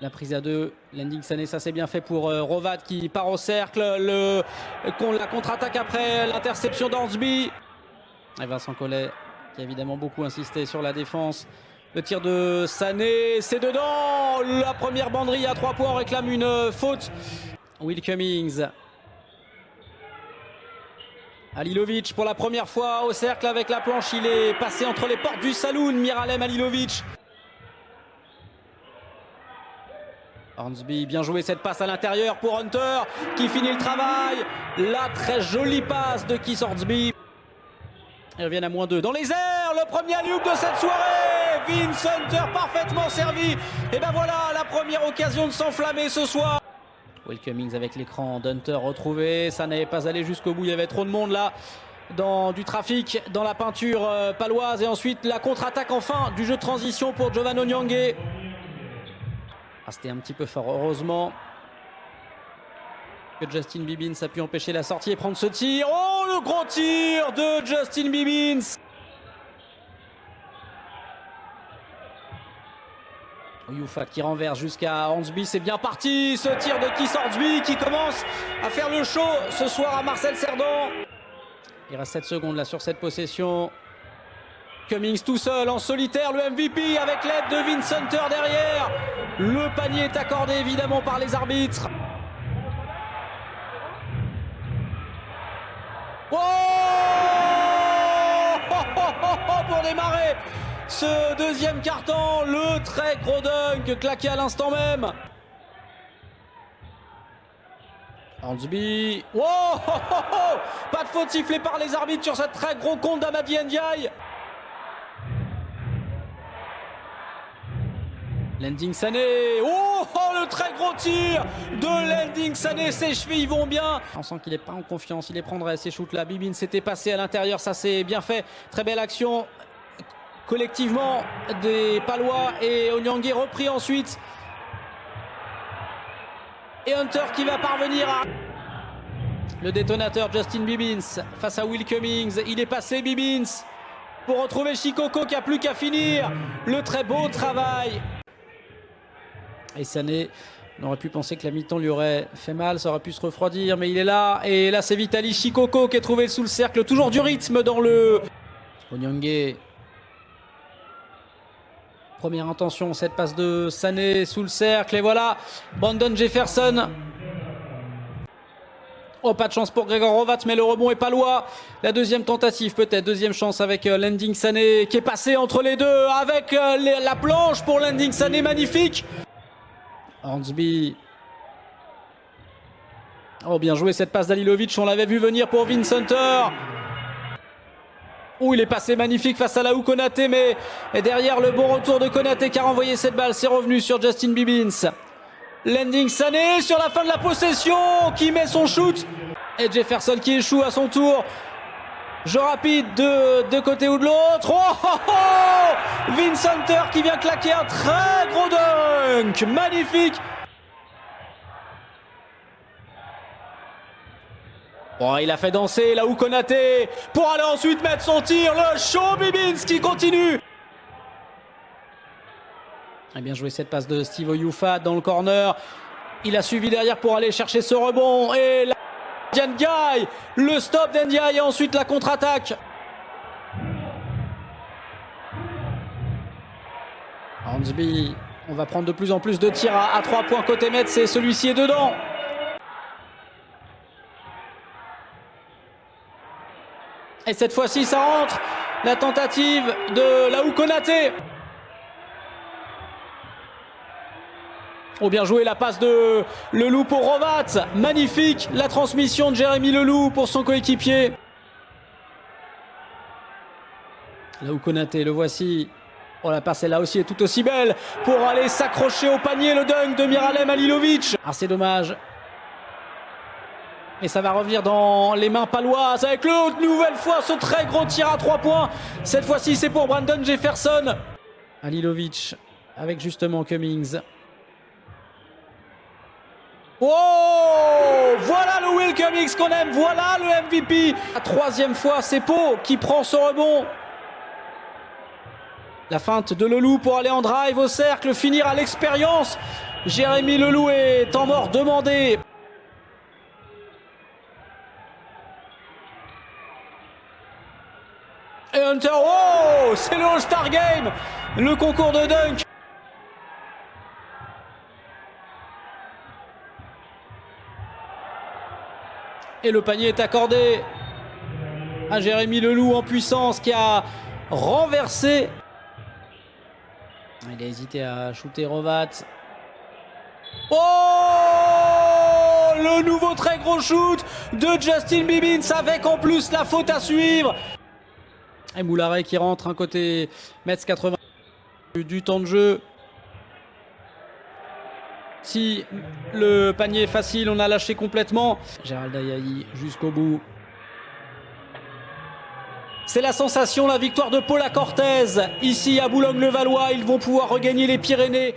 La prise à deux, Lending Sané, ça c'est bien fait pour Rovat qui part au cercle. La contre-attaque après l'interception d'Hornsby. Et Vincent Collet qui a évidemment beaucoup insisté sur la défense. Le tir de Sané, c'est dedans. La première banderie à 3 points, on réclame une faute. Will Cummings. Halilovic pour la première fois au cercle avec la planche. Il est passé entre les portes du saloon. Miralem Halilovic. Hornsby, bien joué cette passe à l'intérieur pour Hunter qui finit le travail. La très jolie passe de Keith Hornsby. Ils reviennent à -2 dans les airs. Le premier alley-oop de cette soirée. Vince Hunter parfaitement servi. Et ben voilà la première occasion de s'enflammer ce soir. Will Cummings avec l'écran d'Hunter retrouvé. Ça n'avait pas allé jusqu'au bout. Il y avait trop de monde là. Du trafic dans la peinture paloise. Et ensuite la contre-attaque enfin du jeu de transition pour Jovan Onyanga. C'était un petit peu fort, heureusement que Justin Bibbins a pu empêcher la sortie et prendre ce tir. Oh, le gros tir de Justin Bibbins. Youfat qui renverse jusqu'à Hornsby, c'est bien parti. Ce tir de Keith Hornsby qui commence à faire le show ce soir à Marcel Cerdan. Il reste 7 secondes là sur cette possession. Cummings tout seul en solitaire, le MVP avec l'aide de Vince Hunter derrière. Le panier est accordé évidemment par les arbitres. Oh, pour démarrer ce deuxième quart-temps, le très gros dunk claqué à l'instant même. Hornsby. Oh, pas de faute sifflée par les arbitres sur cette très gros compte d'Amadi Ndiaye. Lending Sané, oh, le très gros tir de Lending Sané, ses chevilles vont bien. On sent qu'il n'est pas en confiance, il les prendrait ces shoots là. Bibbins s'était passé à l'intérieur, ça c'est bien fait. Très belle action collectivement des Palois et Onyanga repris ensuite. Et Hunter qui va parvenir à... Le détonateur Justin Bibbins face à Will Cummings, il est passé Bibbins pour retrouver Shikoko qui a plus qu'à finir. Le très beau travail. Et Sané, on aurait pu penser que la mi-temps lui aurait fait mal, ça aurait pu se refroidir, mais il est là. Et là, c'est Vitaly Shikoko qui est trouvé sous le cercle. Toujours du rythme dans le... Onyanga. Première intention, cette passe de Sané sous le cercle. Et voilà, Brandon Jefferson. Oh, pas de chance pour Gregor Rovat, mais le rebond est palois. La deuxième tentative, peut-être. Deuxième chance avec Lending Sané qui est passé entre les deux. Avec la planche pour Lending Sané, magnifique. Hornsby. Oh, bien joué cette passe d'Halilovic, on l'avait vu venir pour Vince Hunter. Oh, il est passé magnifique face à Laou Konaté, mais derrière le bon retour de Konaté qui a renvoyé cette balle, c'est revenu sur Justin Bibbins. Lending Sané sur la fin de la possession qui met son shoot. Et Jefferson qui échoue à son tour. Jeu rapide de côté ou de l'autre. Oh, Vince Hunter qui vient claquer un très gros dunk. Magnifique. Bon, il a fait danser Laou Konaté pour aller ensuite mettre son tir. Le show Bibbins qui continue. Et bien joué cette passe de Steve Youfat dans le corner. Il a suivi derrière pour aller chercher ce rebond. Et la... Ndiaye, le stop d'Ndiaye et ensuite la contre-attaque. Hornsby, on va prendre de plus en plus de tirs à 3 points côté maître, c'est celui-ci est dedans. Et cette fois-ci ça rentre, la tentative de Laou Konaté. Oh, bien joué la passe de Leloup pour Rovat. Magnifique la transmission de Jérémy Leloup pour son coéquipier. Laou Konaté, le voici. Oh, la passe là aussi est tout aussi belle pour aller s'accrocher au panier. Le dunk de Miralem Halilovic. Ah, c'est dommage. Et ça va revenir dans les mains paloises avec l'autre nouvelle fois ce très gros tir à 3 points. Cette fois-ci c'est pour Brandon Jefferson. Halilovic avec justement Cummings. Oh, voilà le Will Cummings qu'on aime, voilà le MVP. La troisième fois, c'est Pau qui prend ce rebond. La feinte de Leloup pour aller en drive au cercle, finir à l'expérience. Jérémy Leloup est temps mort demandé. Et Hunter, oh, c'est le All-Star Game, le concours de dunk. Et le panier est accordé à Jérémy Leloup en puissance qui a renversé. Il a hésité à shooter Rovat. Oh, le nouveau très gros shoot de Justin Bibbins avec en plus la faute à suivre. Et Moularet qui rentre un côté Metz 80 du temps de jeu. Si le panier est facile, on a lâché complètement. Gérald Ayayi jusqu'au bout. C'est la sensation, la victoire de Paula Cortez. Ici à Boulogne-le-Valois, ils vont pouvoir regagner les Pyrénées.